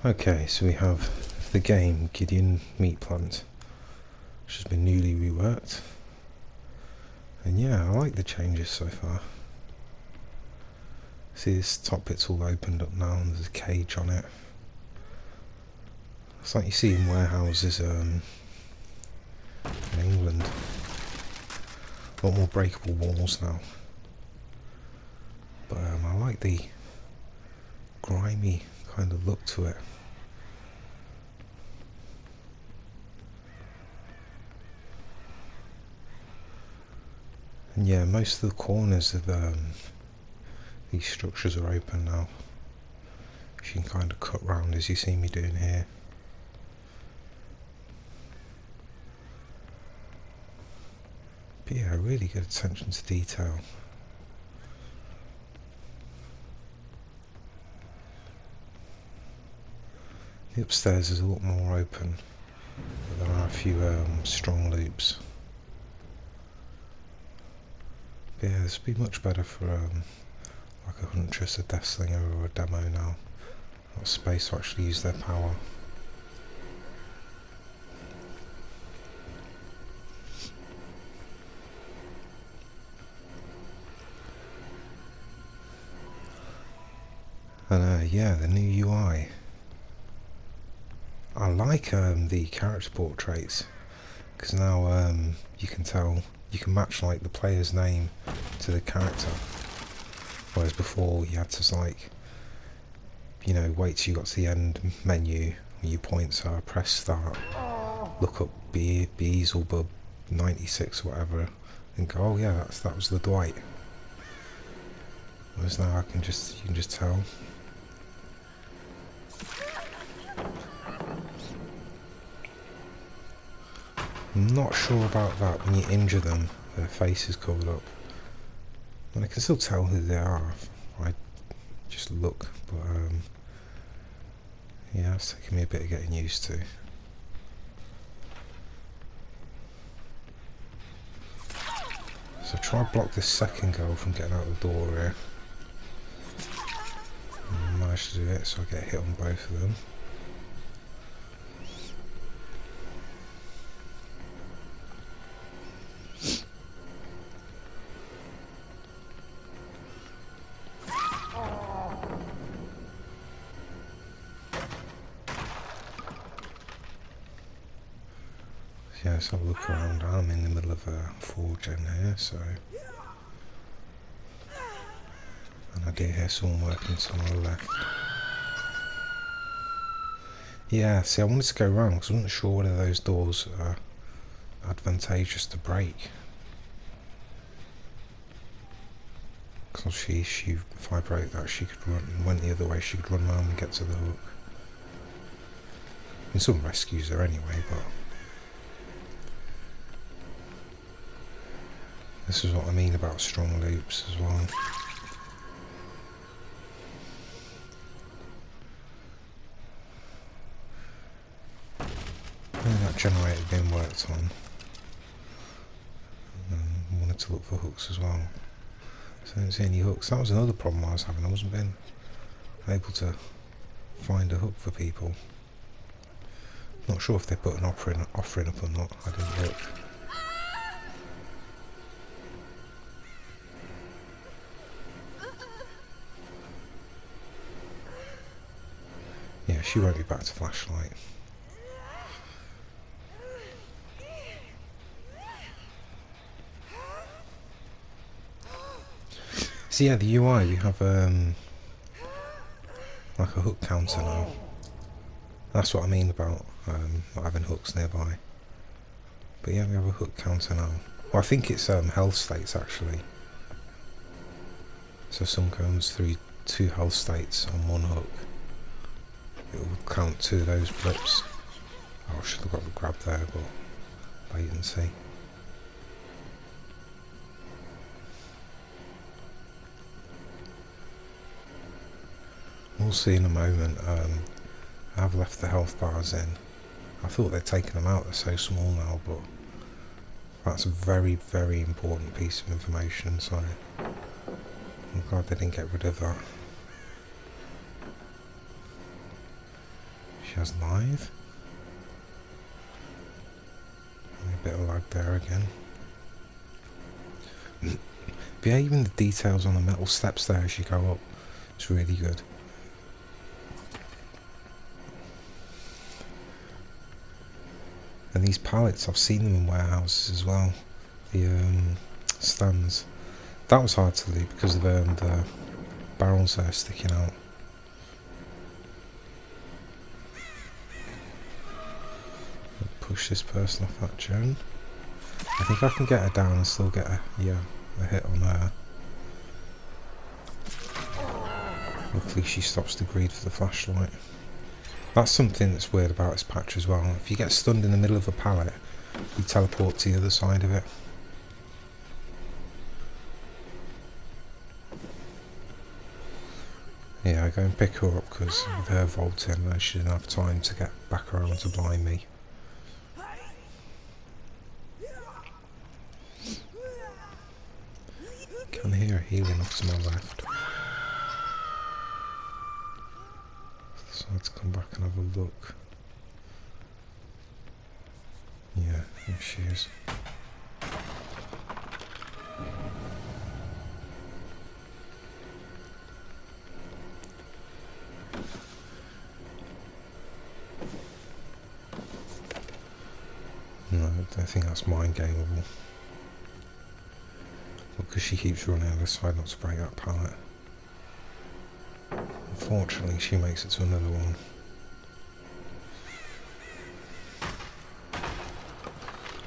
Okay, so we have the game Gideon Meat Plant, which has been newly reworked. And yeah, I like the changes so far. See, this top bit's all opened up now and there's a cage on it. It's like you see in warehouses in England. A lot more breakable walls now. But I like the grimy kind of look to it. And yeah, most of the corners of these structures are open now, which you can kind of cut round as you see me doing here. But yeah, really good attention to detail. The upstairs is a lot more open, but there are a few strong loops. But yeah, this would be much better for like a huntress, a death slinger or a demo now. Got space to actually use their power. And yeah, the new UI. I like the character portraits, because now you can tell, you can match like the player's name to the character, whereas before you had to like, you know, wait till you got to the end menu where your points are, press start, look up Beelzebub 96 or whatever, and go, oh yeah, that was the Dwight. Whereas now you can just tell. I'm not sure about that. When you injure them, their face is covered up. And I can still tell who they are if I just look, but yeah, it's taking me a bit of getting used to. So try and block this second girl from getting out the door here. I managed to do it, so I get hit on both of them. Yeah, let's have a look around. I'm in the middle of a forge in here, so. And I do hear someone working somewhere on the left. Yeah, see, I wanted to go around because I wasn't sure whether those doors are advantageous to break. Because if I broke that, she could went the other way, she could run around and get to the hook. I mean, some rescues her anyway, but this is what I mean about strong loops as well. And that generator being worked on. And I wanted to look for hooks as well. So I didn't see any hooks. That was another problem I was having. I wasn't being able to find a hook for people. Not sure if they put an offering up or not. I didn't look. Yeah, she won't be back to flashlight. So yeah, the UI, we have like a hook counter now. That's what I mean about not having hooks nearby. But yeah, we have a hook counter now. Well, I think it's health states actually. So if someone comes through 2 health states on 1 hook, it will count 2 of those blips. Oh, I should have got the grab there, but wait and see. We'll see in a moment. I've left the health bars in. I thought they'd taken them out, they're so small now, but that's a very, very important piece of information, so I'm glad they didn't get rid of that. She has live. A bit of lag there again. But yeah, even the details on the metal steps there as you go up, it's really good. And these pallets, I've seen them in warehouses as well. The stands. That was hard to loot because of the barrels there sticking out. Push this person off that gen. I think I can get her down and still get a hit on her. Luckily she stops the greed for the flashlight. That's something that's weird about this patch as well. If you get stunned in the middle of a pallet, you teleport to the other side of it. Yeah, I go and pick her up because with her vaulting, she didn't have time to get back around to blind me. Can hear a healing off to my left. So I had to come back and have a look. Yeah, there she is. No, I think that's mind gameable. Because she keeps running on the side not to break that pallet. Unfortunately, she makes it to another one.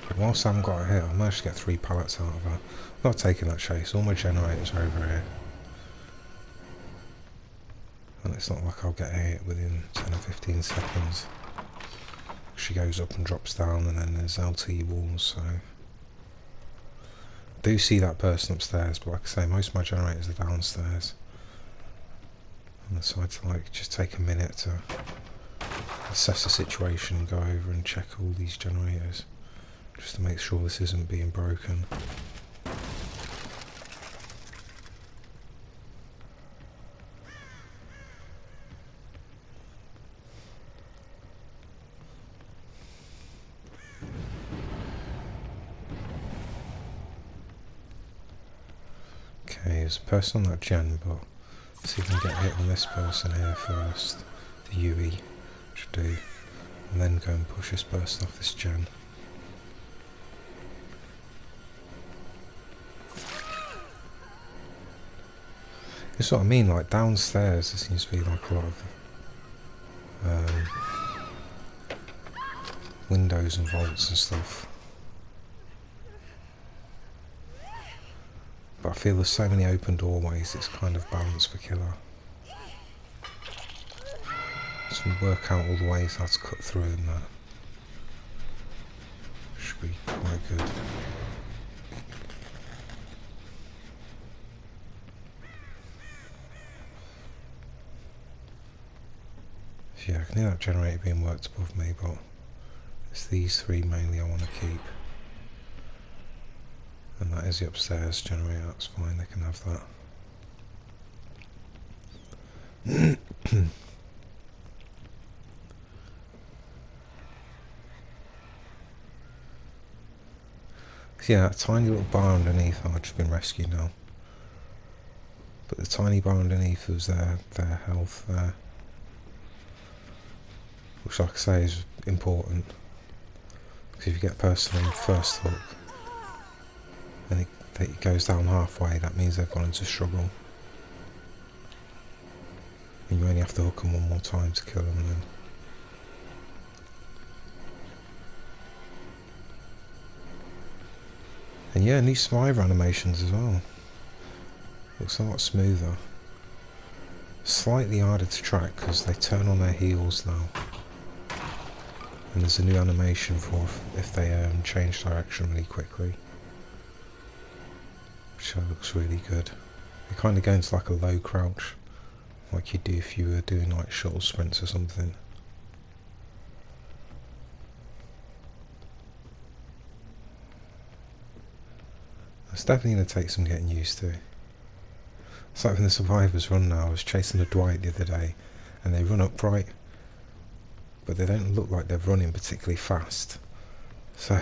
But whilst I haven't got her hit, I managed to get 3 pallets out of her. I'm not taking that chase, all my generators are over here. And it's not like I'll get her hit within 10 or 15 seconds. She goes up and drops down, and then there's LT walls, so... I do see that person upstairs, but like I say, most of my generators are downstairs. And I decided to just take a minute to assess the situation and go over and check all these generators, just to make sure this isn't being broken. Okay, there's a person on that gen, but let's see if we can get hit on this person here first. The UE, should do. And then go and push this person off this gen. That's what I mean, like downstairs there seems to be like a lot of windows and vaults and stuff. But I feel there's so many open doorways, it's kind of balanced for killer. So we work out all the ways how to cut through and that. Should be quite good. So yeah, I can hear that generator being worked above me, but it's these 3 mainly I want to keep. And that is the upstairs generator, that's fine, they can have that. So yeah, that tiny little bar underneath, I've just been rescued now. But the tiny bar underneath was their health there. Which, like I say, is important. Because if you get a person on first hook, and it goes down halfway, that means they've gone into struggle. And you only have to hook them one more time to kill them then. And yeah, new survivor animations as well. Looks a lot smoother. Slightly harder to track because they turn on their heels now. And there's a new animation for if they change direction really quickly. Which looks really good. They kind of go into like a low crouch, like you'd do if you were doing like shuttle sprints or something. It's definitely going to take some getting used to. It's like when the survivors run now. I was chasing a Dwight the other day, and they run upright. but they don't look like they're running particularly fast. So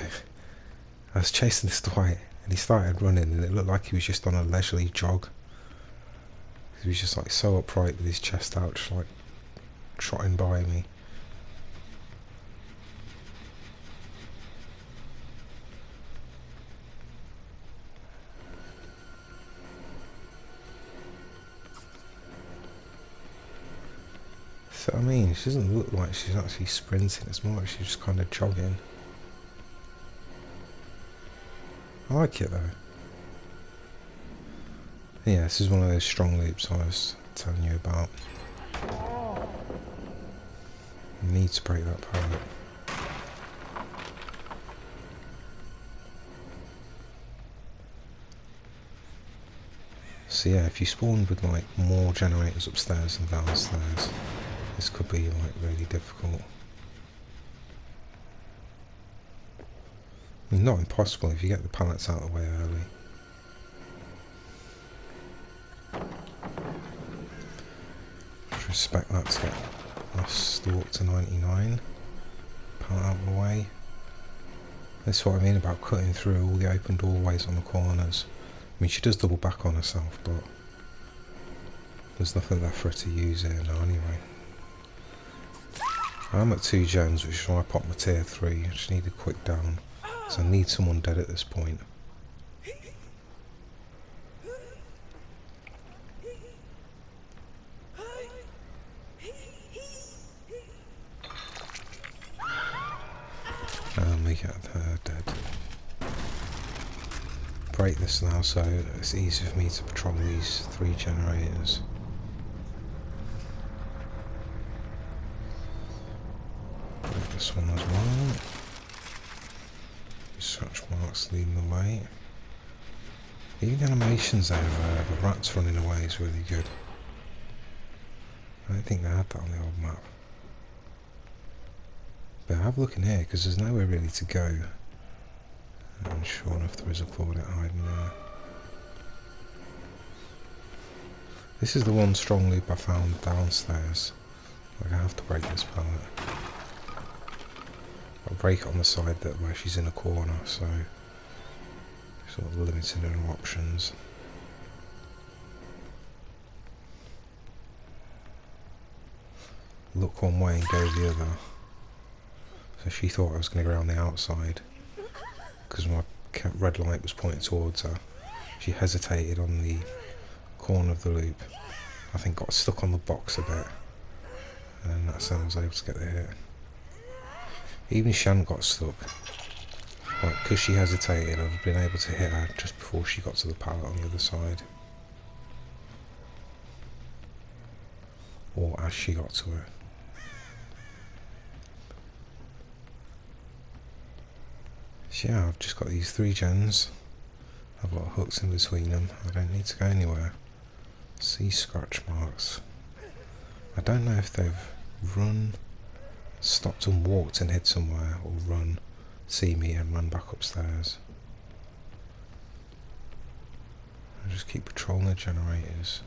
I was chasing this Dwight, and he started running, and it looked like he was just on a leisurely jog. He was just like so upright with his chest out, just like trotting by me. So I mean, she doesn't look like she's actually sprinting, it's more like she's just kind of jogging. I like it though. Yeah, this is one of those strong loops I was telling you about. You need to break that pallet. So yeah, if you spawned with like more generators upstairs and downstairs, this could be like really difficult. I mean, not impossible if you get the pallets out of the way early. Just respect that to get our stalk to 99. Pallet out of the way. That's what I mean about cutting through all the open doorways on the corners. I mean, she does double back on herself, but there's nothing left for her to use here now anyway. I'm at 2 gens, which is why I popped my tier 3. I just need a quick down, so I need someone dead at this point. And we get her dead. Break this now so it's easy for me to patrol these 3 generators. Break this one as well. Scratch marks leading the way. Even the animations over the rats running away is really good. I don't think they had that on the old map. But have a look in here because there's nowhere really to go. And sure enough there is a Claudette hiding there. This is the one strong loop I found downstairs. Like I have to break this pallet. I'll break it on the side that where she's in a corner, so sort of limited in her options. Look one way and go the other. So she thought I was going to go around the outside because my red light was pointing towards her. She hesitated on the corner of the loop. I think got stuck on the box a bit, and that's how I was able to get the hit. Even if she hadn't got stuck, like because she hesitated, I've been able to hit her just before she got to the pallet on the other side, or as she got to her. So yeah, I've just got these 3 gens. I've got hooks in between them. I don't need to go anywhere. See scratch marks. I don't know if they've run, stopped and walked and hid somewhere, or run, see me and run back upstairs. I just keep patrolling the generators,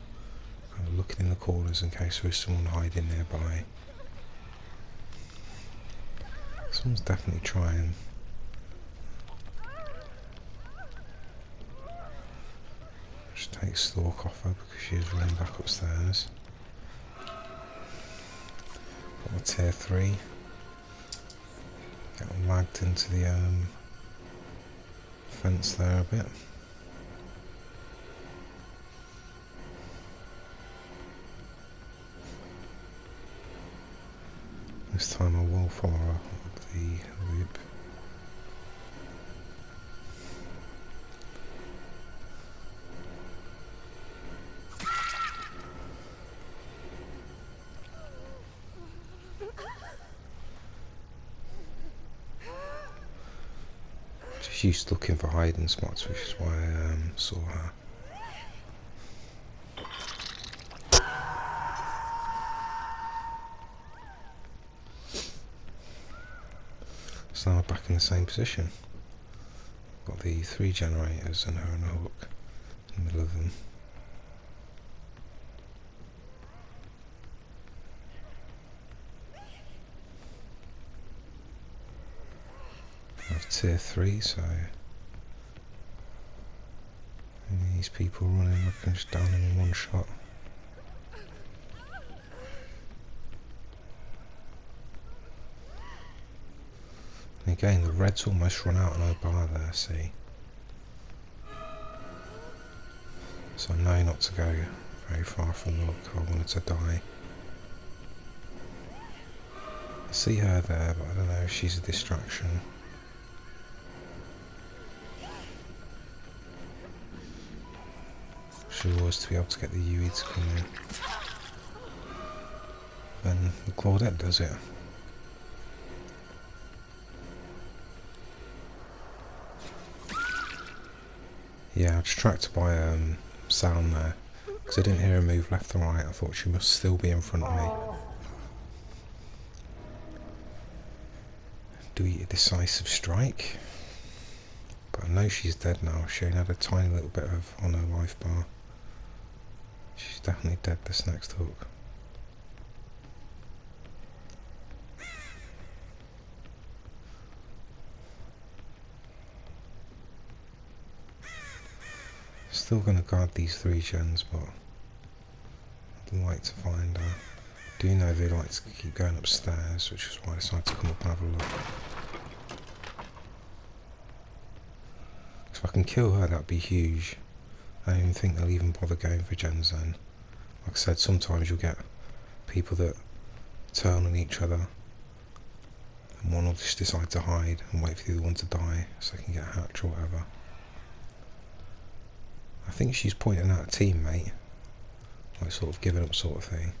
kind of looking in the corners in case there is someone hiding nearby. Someone's definitely trying. Just take stalk off her because she's running back upstairs. Got my tier 3. Get lagged into the fence there a bit. This time I will follow up the loop. Just used to looking for hiding spots, which is why I saw her. So now we're back in the same position. Got the 3 generators and her and a hook in the middle of them. of tier 3, so these people running, I can just down them in one shot. And again, the red's almost run out on our bar there, see? So I know not to go very far from the hook, I wanted to die. I see her there, but I don't know if she's a distraction. She was to be able to get the UE to come in. Then the Claudette does it. Yeah, I distracted by sound there, because I didn't hear her move left or right. I thought she must still be in front of me. Do we a decisive strike? But I know she's dead now. She only had a tiny little bit of on her life bar. She's definitely dead this next hook. Still going to guard these 3 gens, but I'd like to find her. I do know they like to keep going upstairs, which is why I decided to come up and have a look. If I can kill her, that'd be huge. I don't even think they'll even bother going for gens then. Like I said, sometimes you'll get people that turn on each other and one will just decide to hide and wait for the other one to die so they can get a hatch or whatever. I think she's pointing out a teammate, like sort of giving up sort of thing.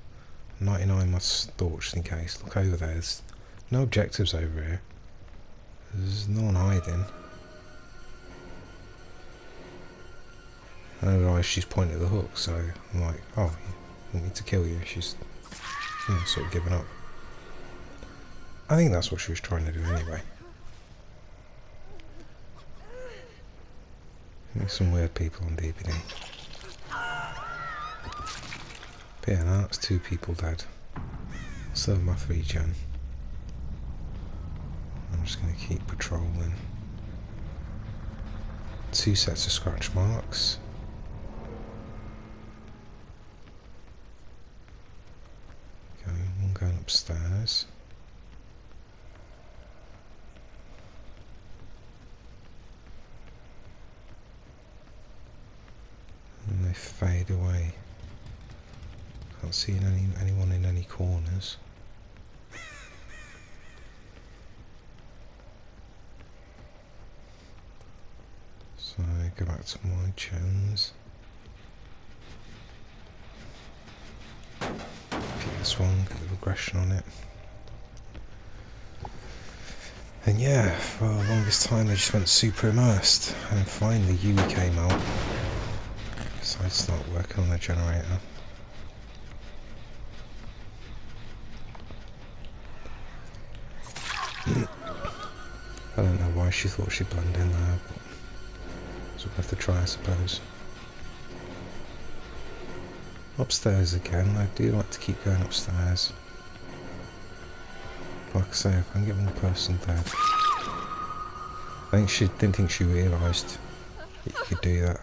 99 must thought just in case. Look over there, there's no objectives over here. There's no one hiding. I don't realise she's pointing at the hook, so I'm like, oh, you want me to kill you? She's sort of giving up. I think that's what she was trying to do anyway. There's some weird people on DBD. But yeah, now that's 2 people dead. So my 3 gen. I'm just going to keep patrolling. 2 sets of scratch marks. One going upstairs. And they fade away. Can't see anyone in any corners. So I go back to my gens. Get this one, get the regression on it. And yeah, for the longest time I just went super immersed, and finally UE came out. So I'd start working on the generator. I don't know why she thought she'd blend in there, but so we'll have to try, I suppose. Upstairs again, I do like to keep going upstairs. Like I say, if I can get one person dead. I think she didn't think she realised that you could do that.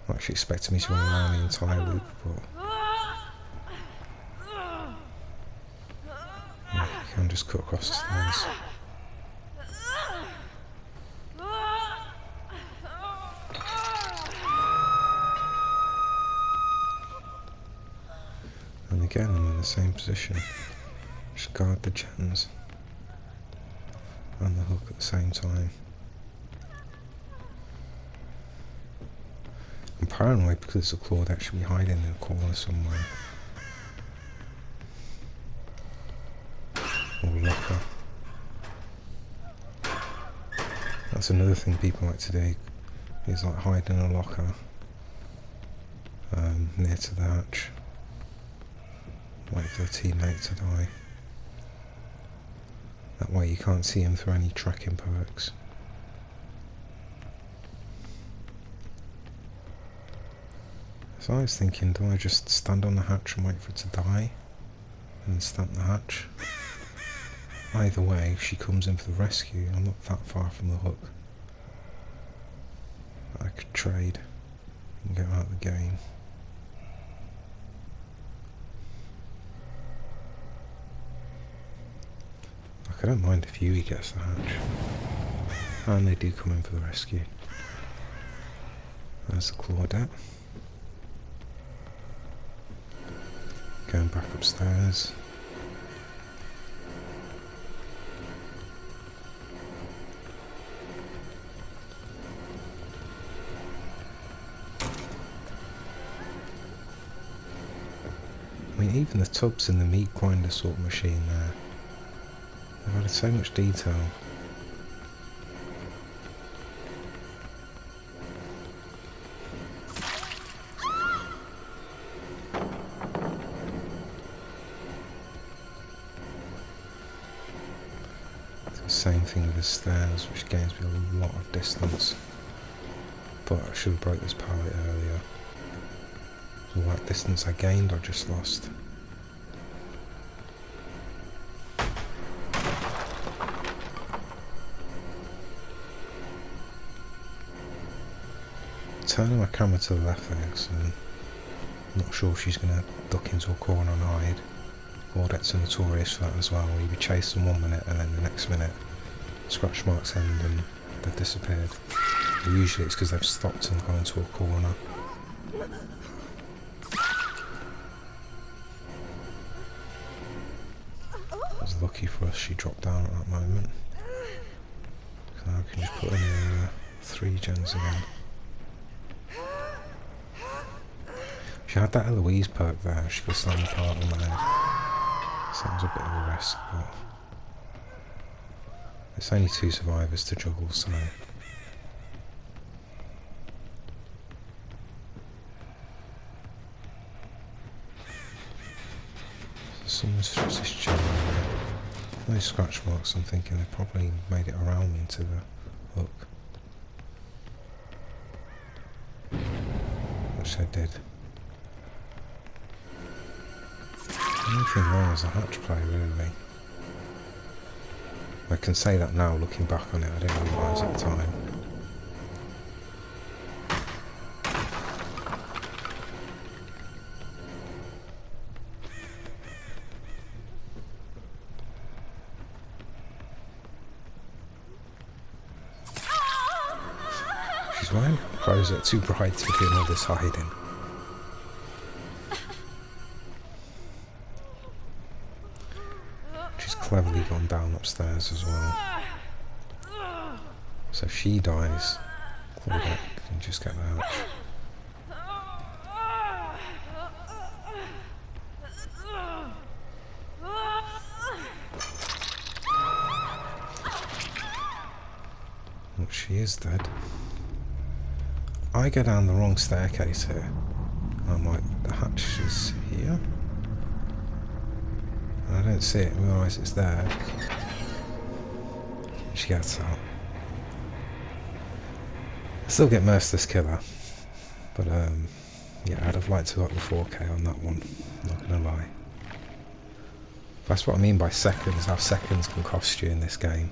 Not actually expecting me to run around the entire loop, but yeah, you can just cut across the stairs. And again, I'm in the same position. Just guard the gens and the hook at the same time. I'm paranoid because it's a Claude actually hiding in a corner somewhere. Or locker. That's another thing people like to do, is like hide in a locker near to the hatch. Wait for the teammate to die. That way you can't see him through any tracking perks. So I was thinking, do I just stand on the hatch and wait for it to die? And then stamp the hatch? either way, if she comes in for the rescue, I'm not that far from the hook. I could trade and get out of the game. Like, I don't mind if Yui gets the hatch. And they do come in for the rescue. There's the Claudette. Going back upstairs. I mean, even the tubs in the meat grinder sort of machine there, they've added so much detail. Same thing with the stairs, which gains me a lot of distance. But I should have broke this pallet earlier. All that distance I gained, I just lost. Turning my camera to the left there, so I'm not sure if she's going to duck into a corner and hide. Claudette's are notorious for that as well, where you be chasing 1 minute and then the next minute scratch marks end and they've disappeared. And usually it's because they've stopped and gone into a corner. It was lucky for us she dropped down at that moment. So now I can just put in 3 gens again. If she had that Eloise perk there, she could slam the part on my head. So that was a bit of a risk, but it's only 2 survivors to juggle, so someone's just this gen there. Those scratch marks, I'm thinking they probably made it around me into the hook. Which they did. The only thing wrong is the hatch play, really. I can say that now, looking back on it, I didn't realise at the time. She's wearing clothes that are too bright to be doing all this hiding. She's cleverly gone down upstairs as well. So if she dies, Claudette can just get the hatch. Well, she is dead. I go down the wrong staircase here. I'm like, the hatch is here? And I don't see it, I realise it's there. She gets out. I still get Merciless Killer. But yeah, I'd have liked to have got the 4K on that one, not gonna lie. That's what I mean by seconds, how seconds can cost you in this game.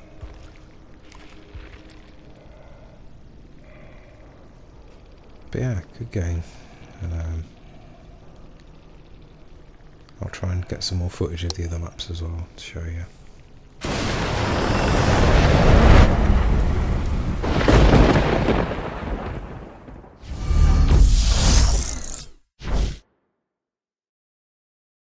But yeah, good game. And I'll try and get some more footage of the other maps as well to show you.